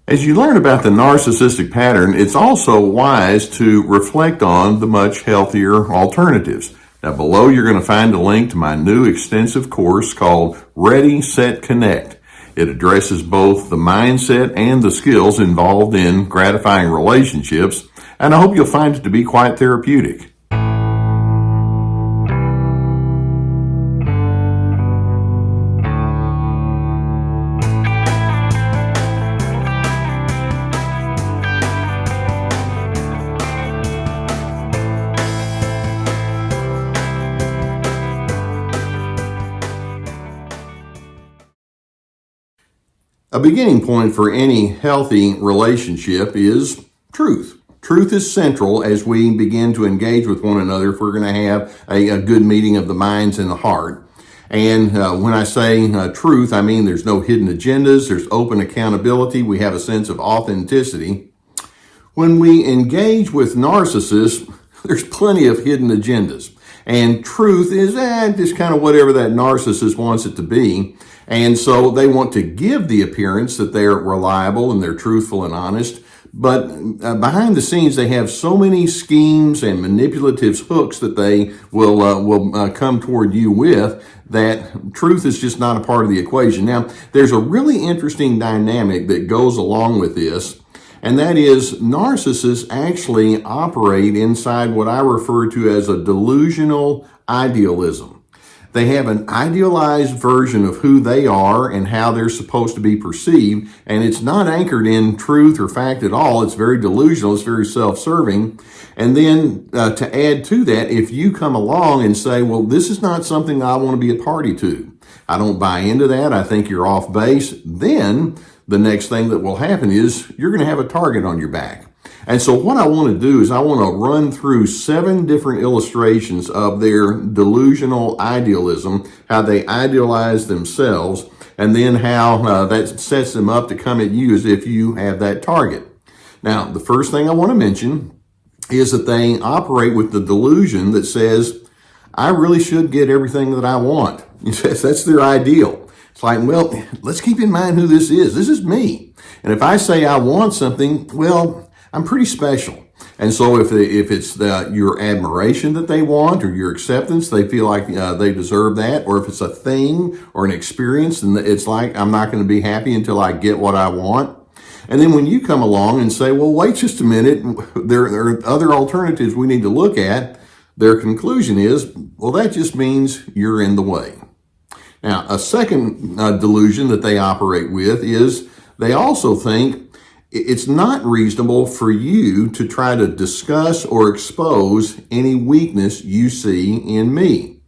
As you learn about the narcissistic pattern, it's also wise to reflect on the much healthier alternatives. Now, below you're going to find a link to my new extensive course called Ready, Set, Connect. It addresses both the mindset and the skills involved in gratifying relationships, and I hope you'll find it to be quite therapeutic. A beginning point for any healthy relationship is truth. Truth is central as we begin to engage with one another if we're going to have a good meeting of the minds and the heart. And when I say truth, I mean there's no hidden agendas, there's open accountability, we have a sense of authenticity. When we engage with narcissists, there's plenty of hidden agendas. And truth is just kind of whatever that narcissist wants it to be. And so they want to give the appearance that they're reliable and they're truthful and honest. But behind the scenes, they have so many schemes and manipulative hooks that they will come toward you with that truth is just not a part of the equation. Now, there's a really interesting dynamic that goes along with this. And that is narcissists actually operate inside what I refer to as a delusional idealism. They have an idealized version of who they are and how they're supposed to be perceived, and it's not anchored in truth or fact at all. It's very delusional. It's very self-serving. And then to add to that, if you come along and say, well, this is not something I want to be a party to, I don't buy into that, I think you're off base, then the next thing that will happen is you're going to have a target on your back. And so what I want to do is I want to run through 7 different illustrations of their delusional idealism, how they idealize themselves, and then how that sets them up to come at you as if you have that target. Now, the first thing I want to mention is that they operate with the delusion that says, I really should get everything that I want. That's their ideal. It's like, well, let's keep in mind who this is. This is me. And if I say I want something, well, I'm pretty special. And so if it's your admiration that they want or your acceptance, they feel like they deserve that. Or if it's a thing or an experience, then it's like, I'm not going to be happy until I get what I want. And then when you come along and say, well, wait just a minute, there are other alternatives we need to look at, their conclusion is, well, that just means you're in the way. Now, a second delusion that they operate with is they also think it's not reasonable for you to try to discuss or expose any weakness you see in me.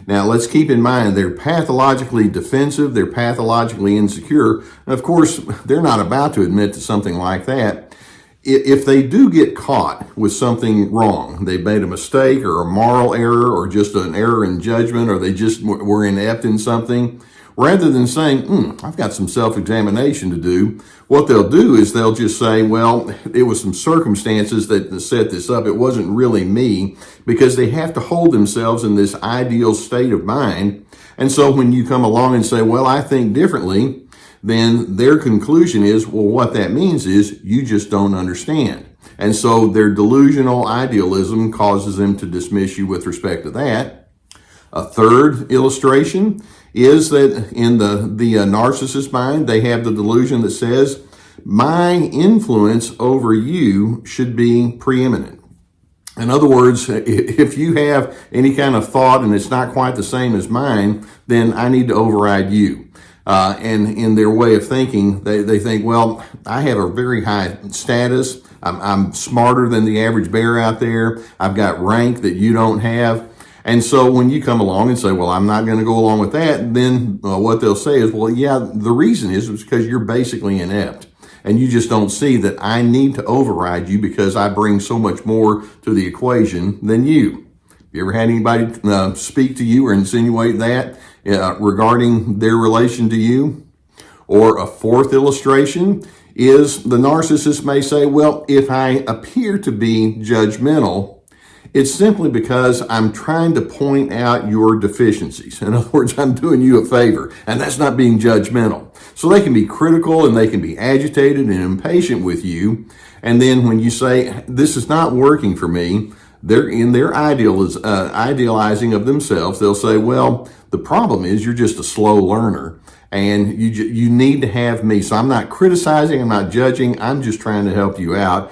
Now, let's keep in mind they're pathologically defensive, they're pathologically insecure, and of course, they're not about to admit to something like that. If they do get caught with something wrong, they made a mistake or a moral error or just an error in judgment, or they just were inept in something, rather than saying, I've got some self-examination to do, what they'll do is they'll just say, well, it was some circumstances that set this up. It wasn't really me, because they have to hold themselves in this ideal state of mind. And so when you come along and say, well, I think differently, then their conclusion is, well, what that means is you just don't understand. And so their delusional idealism causes them to dismiss you with respect to that. A third illustration is that in the narcissist mind, they have the delusion that says, my influence over you should be preeminent. In other words, if you have any kind of thought and it's not quite the same as mine, then I need to override you. And in their way of thinking, they think, well, I have a very high status. I'm smarter than the average bear out there. I've got rank that you don't have. And so when you come along and say, well, I'm not going to go along with that, then what they'll say is, well, yeah, the reason is because you're basically inept. And you just don't see that I need to override you because I bring so much more to the equation than you. You ever had anybody speak to you or insinuate that regarding their relation to you? Or a fourth illustration is the narcissist may say, well, if I appear to be judgmental, it's simply because I'm trying to point out your deficiencies. In other words, I'm doing you a favor, and that's not being judgmental. So they can be critical and they can be agitated and impatient with you. And then when you say, this is not working for me, they're in their idealizing of themselves. They'll say, well, the problem is you're just a slow learner and you need to have me. So I'm not criticizing, I'm not judging, I'm just trying to help you out,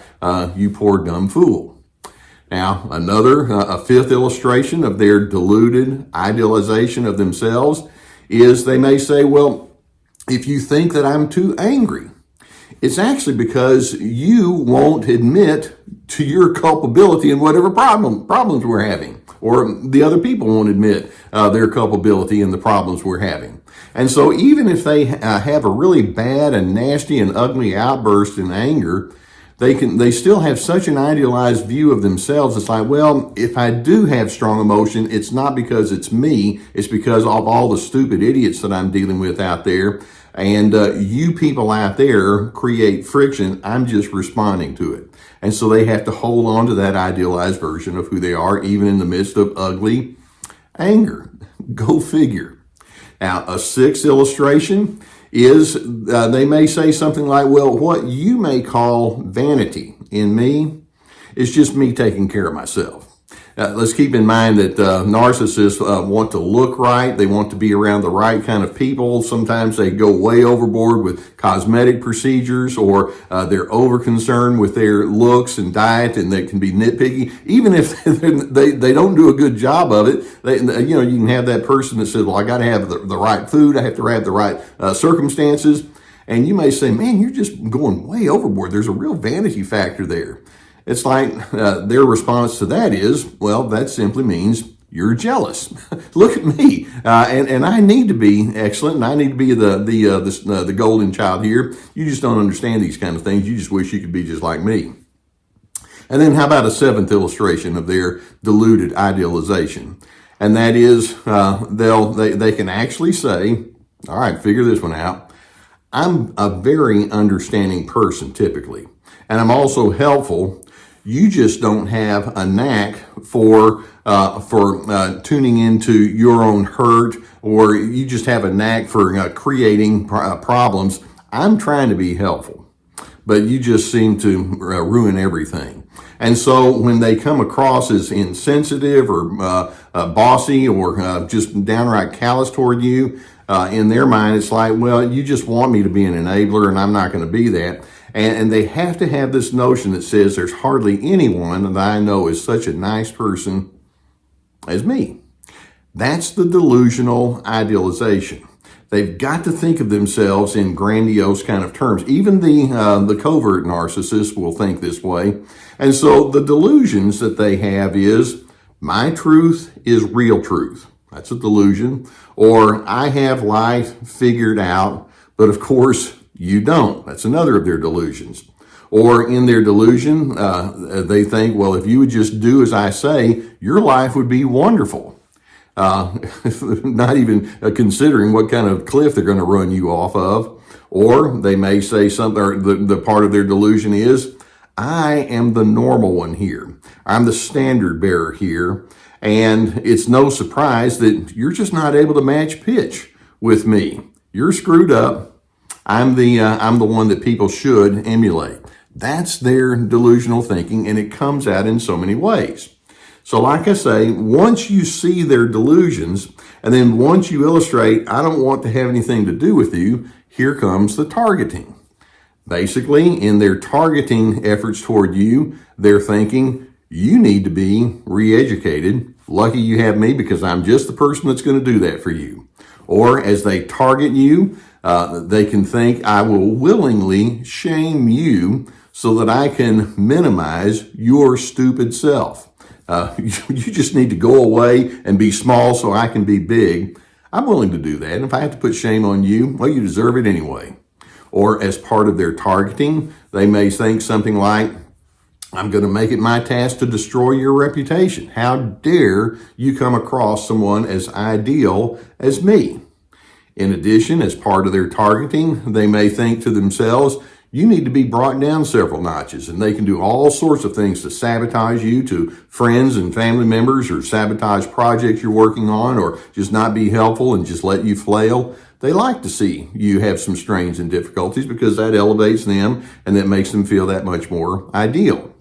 you poor dumb fool. Now, a fifth illustration of their deluded idealization of themselves is they may say, well, if you think that I'm too angry, it's actually because you won't admit to your culpability in whatever problems we're having, or the other people won't admit their culpability in the problems we're having. And so even if they have a really bad and nasty and ugly outburst in anger, they still have such an idealized view of themselves. It's like, well, if I do have strong emotion, it's not because it's me, it's because of all the stupid idiots that I'm dealing with out there. And you people out there create friction. I'm just responding to it. And so they have to hold on to that idealized version of who they are, even in the midst of ugly anger. Go figure. Now, a sixth illustration is they may say something like, well, what you may call vanity in me is just me taking care of myself. Let's keep in mind that narcissists want to look right. They want to be around the right kind of people. Sometimes they go way overboard with cosmetic procedures, or they're over concerned with their looks and diet, and they can be nitpicky. Even if they don't do a good job of it, you can have that person that says, well, I got to have the right food. I have to have the right circumstances. And you may say, man, you're just going way overboard. There's a real vanity factor there. It's like their response to that is, well, that simply means you're jealous. Look at me, and I need to be excellent, and I need to be the golden child here. You just don't understand these kind of things. You just wish you could be just like me. And then how about a seventh illustration of their deluded idealization? And that is they can actually say, all right, figure this one out. I'm a very understanding person typically, and I'm also helpful. You just don't have a knack for tuning into your own hurt, or you just have a knack for creating problems. I'm trying to be helpful, but you just seem to ruin everything. And so when they come across as insensitive or bossy or just downright callous toward you, in their mind, it's like, well, you just want me to be an enabler, and I'm not going to be that. And they have to have this notion that says there's hardly anyone that I know is such a nice person as me. That's the delusional idealization. They've got to think of themselves in grandiose kind of terms. Even the covert narcissist will think this way. And so the delusions that they have is, my truth is real truth. That's a delusion. Or I have life figured out, but of course you don't. That's another of their delusions. Or in their delusion, they think, well, if you would just do as I say, your life would be wonderful. Not even considering what kind of cliff they're going to run you off of. Or they may say something, or the part of their delusion is, I am the normal one here. I'm the standard bearer here. And it's no surprise that you're just not able to match pitch with me. You're screwed up. I'm the one that people should emulate. That's their delusional thinking, and it comes out in so many ways. So like I say, once you see their delusions, and then once you illustrate, I don't want to have anything to do with you, here comes the targeting. Basically, in their targeting efforts toward you, they're thinking, you need to be re-educated. Lucky you have me, because I'm just the person that's going to do that for you. Or as they target you, they can think, I will willingly shame you so that I can minimize your stupid self. You just need to go away and be small so I can be big. I'm willing to do that. And if I have to put shame on you, well, you deserve it anyway. Or as part of their targeting, they may think something like, I'm going to make it my task to destroy your reputation. How dare you come across someone as ideal as me? In addition, as part of their targeting, they may think to themselves, you need to be brought down several notches, and they can do all sorts of things to sabotage you to friends and family members, or sabotage projects you're working on, or just not be helpful and just let you flail. They like to see you have some strains and difficulties because that elevates them and that makes them feel that much more ideal.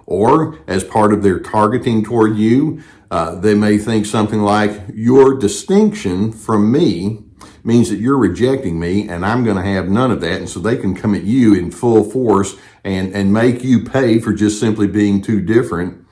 Or as part of their targeting toward you, they may think something like, your distinction from me means that you're rejecting me and I'm going to have none of that. And so they can come at you in full force and make you pay for just simply being too different.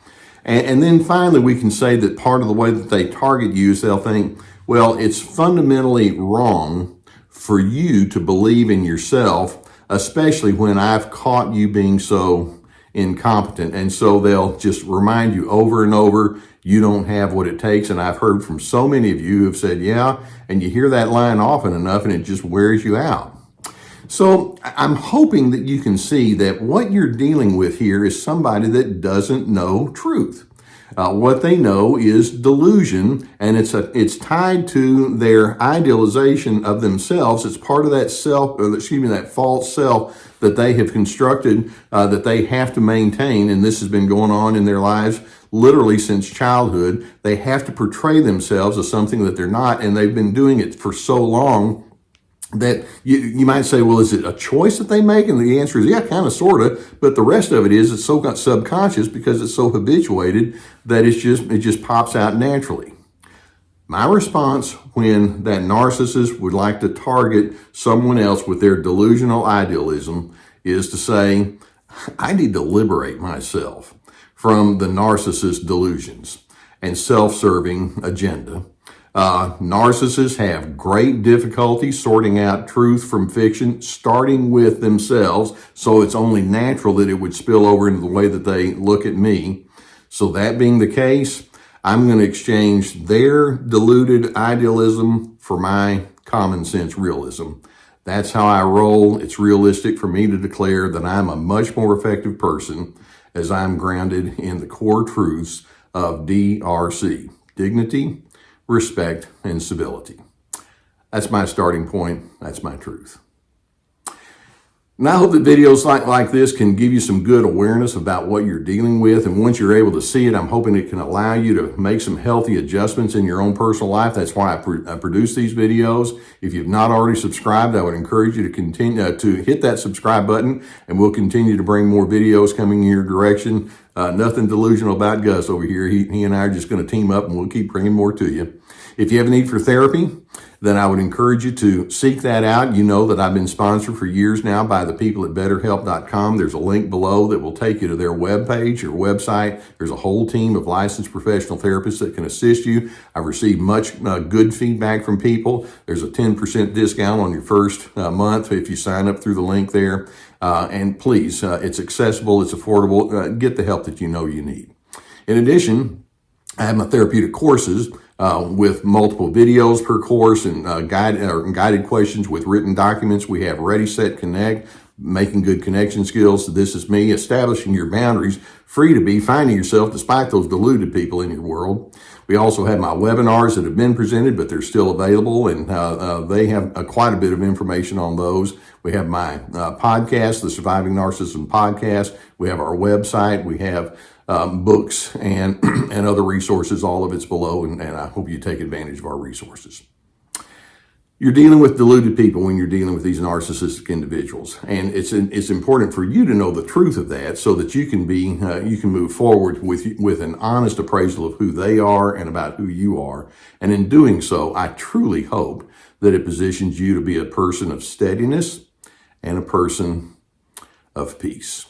And then finally, we can say that part of the way that they target you is they'll think, well, it's fundamentally wrong for you to believe in yourself, especially when I've caught you being so incompetent. And so they'll just remind you over and over, you don't have what it takes. And I've heard from so many of you who have said, yeah, and you hear that line often enough and it just wears you out. So I'm hoping that you can see that what you're dealing with here is somebody that doesn't know truth. What they know is delusion, and it's tied to their idealization of themselves. It's part of that that false self that they have constructed, that they have to maintain, and this has been going on in their lives literally since childhood. They have to portray themselves as something that they're not, and they've been doing it for so long that you might say, well, is it a choice that they make? And the answer is, yeah, kind of, sort of. But the rest of it is, it's so subconscious because it's so habituated that it just pops out naturally. My response when that narcissist would like to target someone else with their delusional idealism is to say, I need to liberate myself from the narcissist delusions and self-serving agenda. Narcissists have great difficulty sorting out truth from fiction, starting with themselves. So it's only natural that it would spill over into the way that they look at me. So that being the case, I'm going to exchange their deluded idealism for my common sense realism. That's how I roll. It's realistic for me to declare that I'm a much more effective person as I'm grounded in the core truths of DRC: dignity, respect, and civility. That's my starting point. That's my truth. And I hope that videos like this can give you some good awareness about what you're dealing with. And once you're able to see it, I'm hoping it can allow you to make some healthy adjustments in your own personal life. That's why I produce these videos. If you've not already subscribed, I would encourage you to continue to hit that subscribe button, and we'll continue to bring more videos coming in your direction. Nothing delusional about Gus over here. He and I are just going to team up, and we'll keep bringing more to you. If you have a need for therapy, then I would encourage you to seek that out. You know that I've been sponsored for years now by the people at BetterHelp.com. There's a link below that will take you to their webpage or website. There's a whole team of licensed professional therapists that can assist you. I've received much good feedback from people. There's a 10% discount on your first month if you sign up through the link there. And please, it's accessible, it's affordable. Get the help that you know you need. In addition, I have my therapeutic courses with multiple videos per course and guided questions with written documents. We have Ready, Set, Connect, Making Good Connection Skills. This is me, establishing your boundaries, free to be, finding yourself despite those deluded people in your world. We also have my webinars that have been presented, but they're still available, and they have quite a bit of information on those. We have my podcast, the Surviving Narcissism podcast. We have our website. We have books and other resources. All of it's below, and I hope you take advantage of our resources. You're dealing with deluded people when you're dealing with these narcissistic individuals, and it's important for you to know the truth of that so that you can move forward with an honest appraisal of who they are and about who you are. And in doing so, I truly hope that it positions you to be a person of steadiness and a person of peace.